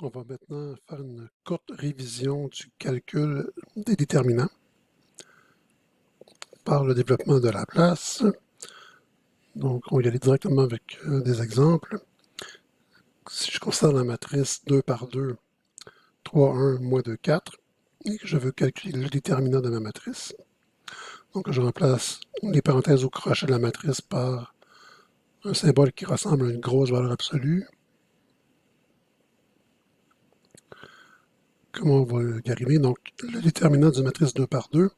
On va maintenant faire une courte révision du calcul des déterminants par le développement de Laplace. Donc, on va y aller directement avec des exemples. Si je considère la matrice 2 par 2, 3, 1, moins 2, 4, et que je veux calculer le déterminant de ma matrice, donc je remplace les parenthèses au crochet de la matrice par un symbole qui ressemble à une grosse valeur absolue. Comment on va y arriver? Donc, le déterminant d'une matrice 2 par 2,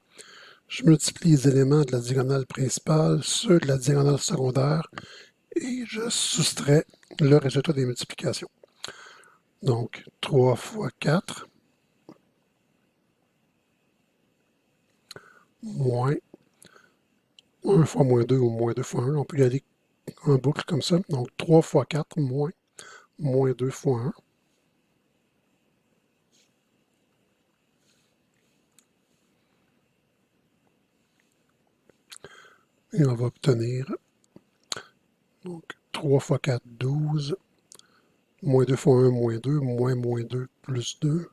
je multiplie les éléments de la diagonale principale, ceux de la diagonale secondaire, et je soustrais le résultat des multiplications. Donc, 3 fois 4, moins 1 fois moins 2 ou moins 2 fois 1. On peut y aller en boucle comme ça. Donc, 3 fois 4, moins 2 fois 1. Et on va obtenir donc 3 fois 4, 12, moins 2 fois 1, moins 2, moins 2, plus 2,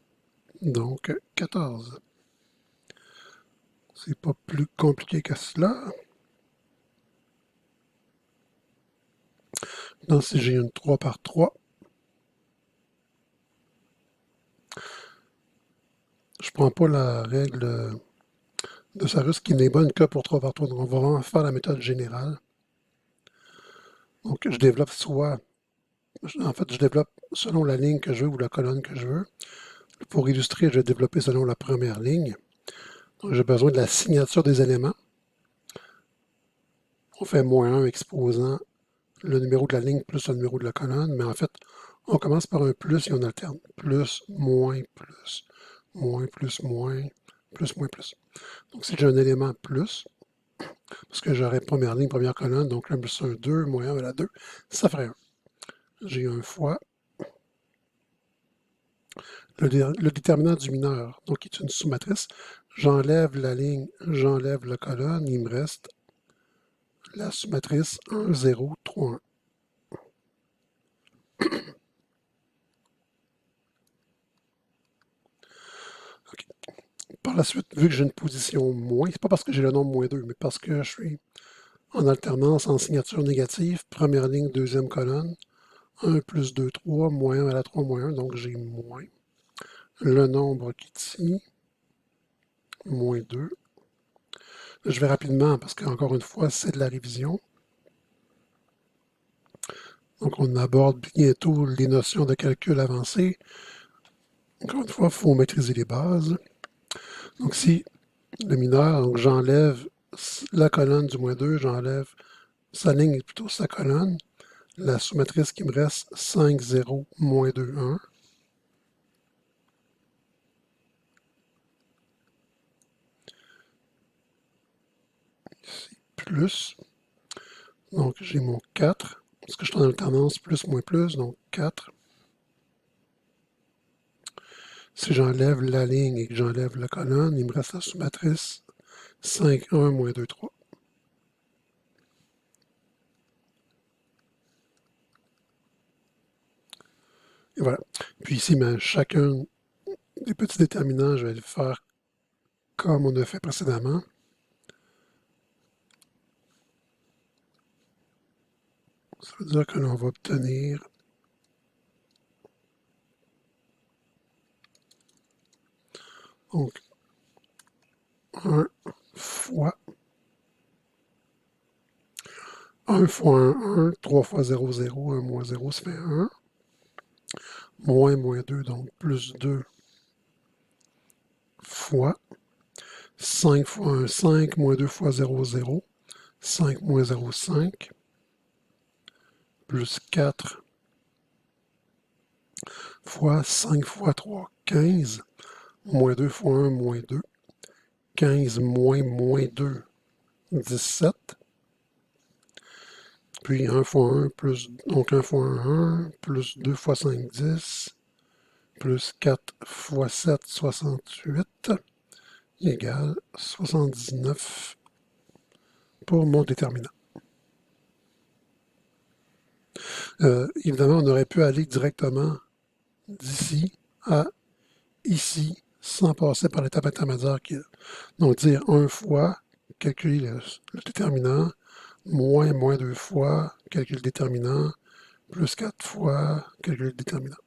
donc 14. C'est pas plus compliqué que cela. Maintenant, si j'ai une 3 par 3, je ne prends pas la règle de Sarus qui n'est bonne que pour 3 par 3. Donc, on va vraiment faire la méthode générale. Donc, je développe je développe selon la ligne que je veux ou la colonne que je veux. Pour illustrer, je vais développer selon la première ligne. Donc, j'ai besoin de la signature des éléments. On fait moins 1 exposant le numéro de la ligne plus le numéro de la colonne, mais en fait, on commence par un plus et on alterne. Plus, moins, plus, moins, plus, moins, plus, moins, plus. Donc, si j'ai un élément plus, parce que j'aurais première ligne, première colonne, donc 1 plus 1, 2, moins 1, voilà 2, ça ferait 1. J'ai un fois le déterminant du mineur, donc qui est une sous-matrice. J'enlève la ligne, j'enlève la colonne, il me reste la sous-matrice 1, 0, 3, 1. Okay. Par la suite, vu que j'ai une position moins, c'est pas parce que j'ai le nombre moins 2, mais parce que je suis en alternance en signature négative, première ligne, deuxième colonne, 1 plus 2, 3, moins 1 à la 3, moins 1, donc j'ai moins. Le nombre qui est ici, moins 2. Je vais rapidement parce qu'encore une fois, c'est de la révision. Donc, on aborde bientôt les notions de calcul avancé. Encore une fois, il faut maîtriser les bases. Donc, si le mineur, donc j'enlève la colonne du moins 2, j'enlève sa ligne et plutôt sa colonne. La sous-matrice qui me reste, 5, 0, moins 2, 1. Ici, plus. Donc, j'ai mon 4, parce que je suis en alternance plus, moins, plus, donc 4. Si j'enlève la ligne et que j'enlève la colonne, il me reste la sous-matrice 5, 1, moins 2, 3. Et voilà. Puis ici, chacun des petits déterminants, je vais le faire comme on a fait précédemment. Ça veut dire que l'on va obtenir donc 1 fois 1 fois 1, 1, 3 fois 0, 0, 1 moins 0, ça fait 1. Moins 2, donc plus 2 fois 5 fois 1, 5, moins 2 fois 0, 0, 5 moins 0, 5, plus 4 fois 5 fois 3, 15, moins 2 fois 1, moins 2, 15 moins 2, 17, puis 1 fois 1, donc 1 fois 1, 1, plus 2 fois 5, 10, plus 4 fois 7, 68, égale 79 pour mon déterminant. Évidemment, on aurait pu aller directement d'ici à ici sans passer par l'étape intermédiaire qui est. Donc dire 1 fois, calculer le déterminant, moins 2 fois, calculer le déterminant, plus 4 fois, calculer le déterminant.